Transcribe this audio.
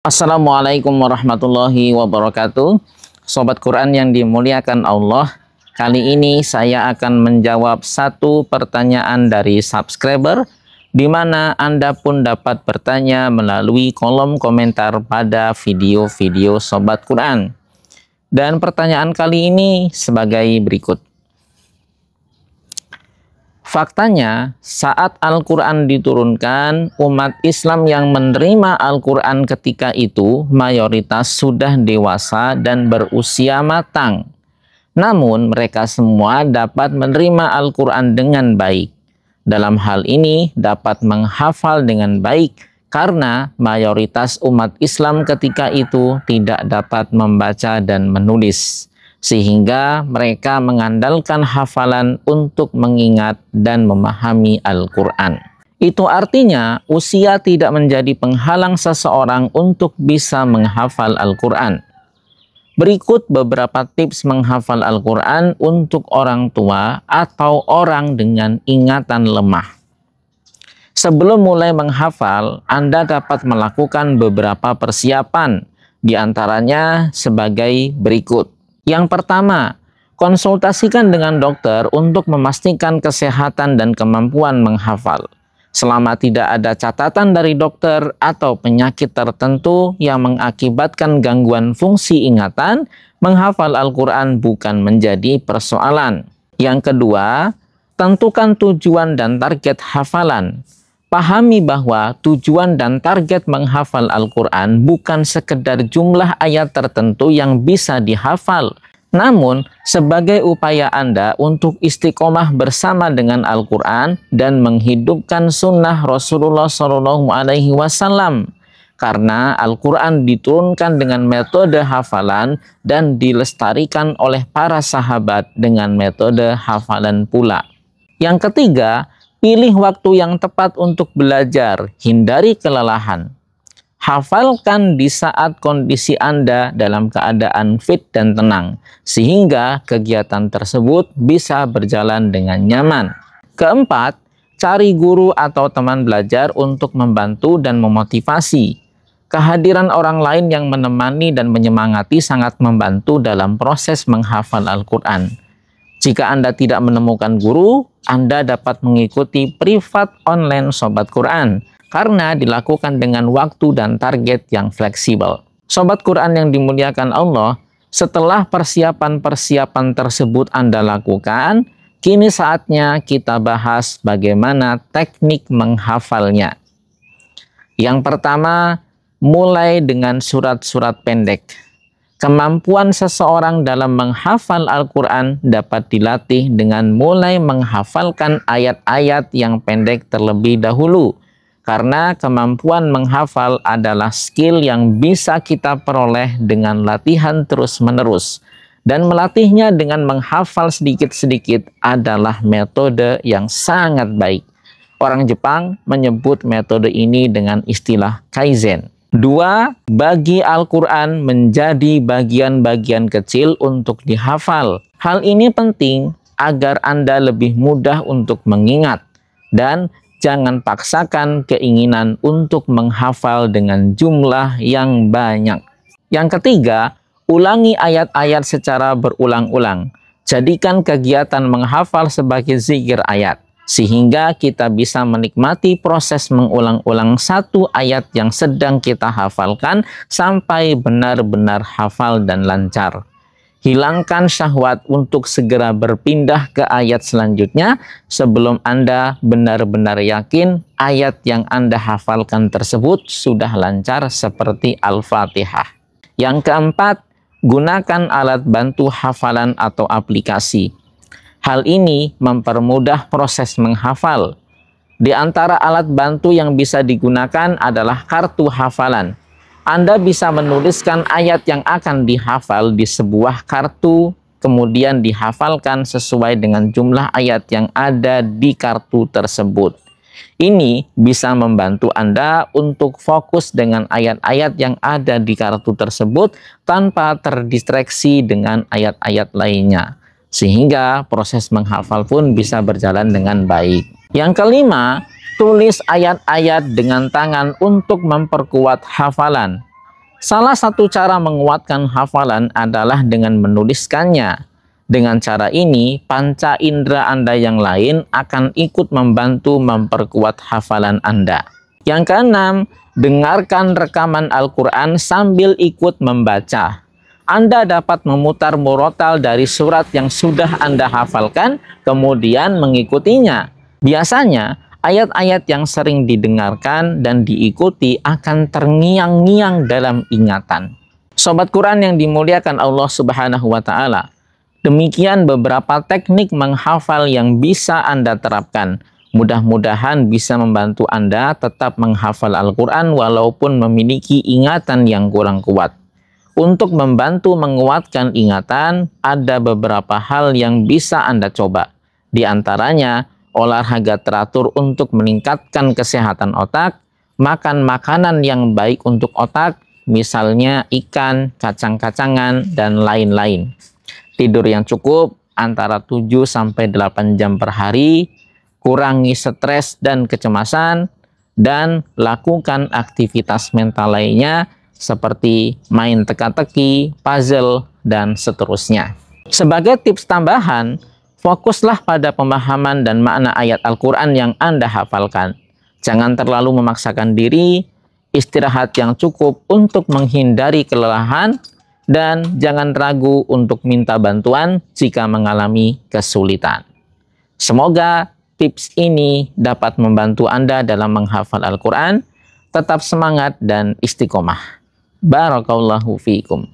Assalamualaikum warahmatullahi wabarakatuh. Sobat Quran yang dimuliakan Allah, kali ini saya akan menjawab satu pertanyaan dari subscriber, di mana Anda pun dapat bertanya melalui kolom komentar pada video-video Sobat Quran. Dan pertanyaan kali ini sebagai berikut. Faktanya, saat Al-Quran diturunkan, umat Islam yang menerima Al-Quran ketika itu mayoritas sudah dewasa dan berusia matang. Namun, mereka semua dapat menerima Al-Quran dengan baik. Dalam hal ini, dapat menghafal dengan baik karena mayoritas umat Islam ketika itu tidak dapat membaca dan menulis, sehingga mereka mengandalkan hafalan untuk mengingat dan memahami Al-Quran. Itu artinya usia tidak menjadi penghalang seseorang untuk bisa menghafal Al-Quran. Berikut beberapa tips menghafal Al-Quran untuk orang tua atau orang dengan ingatan lemah. Sebelum mulai menghafal, Anda dapat melakukan beberapa persiapan, diantaranya sebagai berikut. Yang pertama, konsultasikan dengan dokter untuk memastikan kesehatan dan kemampuan menghafal. Selama tidak ada catatan dari dokter atau penyakit tertentu yang mengakibatkan gangguan fungsi ingatan, menghafal Al-Quran bukan menjadi persoalan. Yang kedua, tentukan tujuan dan target hafalan. Pahami bahwa tujuan dan target menghafal Al-Quran bukan sekedar jumlah ayat tertentu yang bisa dihafal, namun sebagai upaya Anda untuk istiqomah bersama dengan Al-Quran dan menghidupkan sunnah Rasulullah SAW. Karena Al-Quran diturunkan dengan metode hafalan dan dilestarikan oleh para sahabat dengan metode hafalan pula. Yang ketiga, pilih waktu yang tepat untuk belajar, hindari kelelahan. Hafalkan di saat kondisi Anda dalam keadaan fit dan tenang, sehingga kegiatan tersebut bisa berjalan dengan nyaman. Keempat, cari guru atau teman belajar untuk membantu dan memotivasi. Kehadiran orang lain yang menemani dan menyemangati sangat membantu dalam proses menghafal Al-Quran. Jika Anda tidak menemukan guru, Anda dapat mengikuti privat online Sobat Quran karena dilakukan dengan waktu dan target yang fleksibel. Sobat Quran yang dimuliakan Allah, setelah persiapan-persiapan tersebut Anda lakukan, kini saatnya kita bahas bagaimana teknik menghafalnya. Yang pertama, mulai dengan surat-surat pendek. Kemampuan seseorang dalam menghafal Al-Quran dapat dilatih dengan mulai menghafalkan ayat-ayat yang pendek terlebih dahulu. Karena kemampuan menghafal adalah skill yang bisa kita peroleh dengan latihan terus-menerus. Dan melatihnya dengan menghafal sedikit-sedikit adalah metode yang sangat baik. Orang Jepang menyebut metode ini dengan istilah Kaizen. 2. Bagi Al-Quran menjadi bagian-bagian kecil untuk dihafal. Hal ini penting agar Anda lebih mudah untuk mengingat. Dan jangan paksakan keinginan untuk menghafal dengan jumlah yang banyak. Yang ketiga, ulangi ayat-ayat secara berulang-ulang. Jadikan kegiatan menghafal sebagai zikir ayat, sehingga kita bisa menikmati proses mengulang-ulang satu ayat yang sedang kita hafalkan sampai benar-benar hafal dan lancar. Hilangkan syahwat untuk segera berpindah ke ayat selanjutnya sebelum Anda benar-benar yakin ayat yang Anda hafalkan tersebut sudah lancar seperti Al-Fatihah. Yang keempat, gunakan alat bantu hafalan atau aplikasi. Hal ini mempermudah proses menghafal. Di antara alat bantu yang bisa digunakan adalah kartu hafalan. Anda bisa menuliskan ayat yang akan dihafal di sebuah kartu, kemudian dihafalkan sesuai dengan jumlah ayat yang ada di kartu tersebut. Ini bisa membantu Anda untuk fokus dengan ayat-ayat yang ada di kartu tersebut tanpa terdistraksi dengan ayat-ayat lainnya, sehingga proses menghafal pun bisa berjalan dengan baik. Yang kelima, tulis ayat-ayat dengan tangan untuk memperkuat hafalan. Salah satu cara menguatkan hafalan adalah dengan menuliskannya. Dengan cara ini, panca indera Anda yang lain akan ikut membantu memperkuat hafalan Anda. Yang keenam, dengarkan rekaman Al-Quran sambil ikut membaca. Anda dapat memutar murotal dari surat yang sudah Anda hafalkan, kemudian mengikutinya. Biasanya, ayat-ayat yang sering didengarkan dan diikuti akan terngiang-ngiang dalam ingatan. Sobat Quran yang dimuliakan Allah Subhanahu wa Ta'ala, demikian beberapa teknik menghafal yang bisa Anda terapkan. Mudah-mudahan bisa membantu Anda tetap menghafal Al-Quran walaupun memiliki ingatan yang kurang kuat. Untuk membantu menguatkan ingatan, ada beberapa hal yang bisa Anda coba. Di antaranya, olahraga teratur untuk meningkatkan kesehatan otak, makan makanan yang baik untuk otak, misalnya ikan, kacang-kacangan, dan lain-lain. Tidur yang cukup antara 7-8 jam per hari, kurangi stres dan kecemasan, dan lakukan aktivitas mental lainnya seperti main teka-teki, puzzle, dan seterusnya. Sebagai tips tambahan, fokuslah pada pemahaman dan makna ayat Al-Quran yang Anda hafalkan. Jangan terlalu memaksakan diri, istirahat yang cukup untuk menghindari kelelahan, dan jangan ragu untuk minta bantuan jika mengalami kesulitan. Semoga tips ini dapat membantu Anda dalam menghafal Al-Quran. Tetap semangat dan istiqomah. Barakallahu fiikum.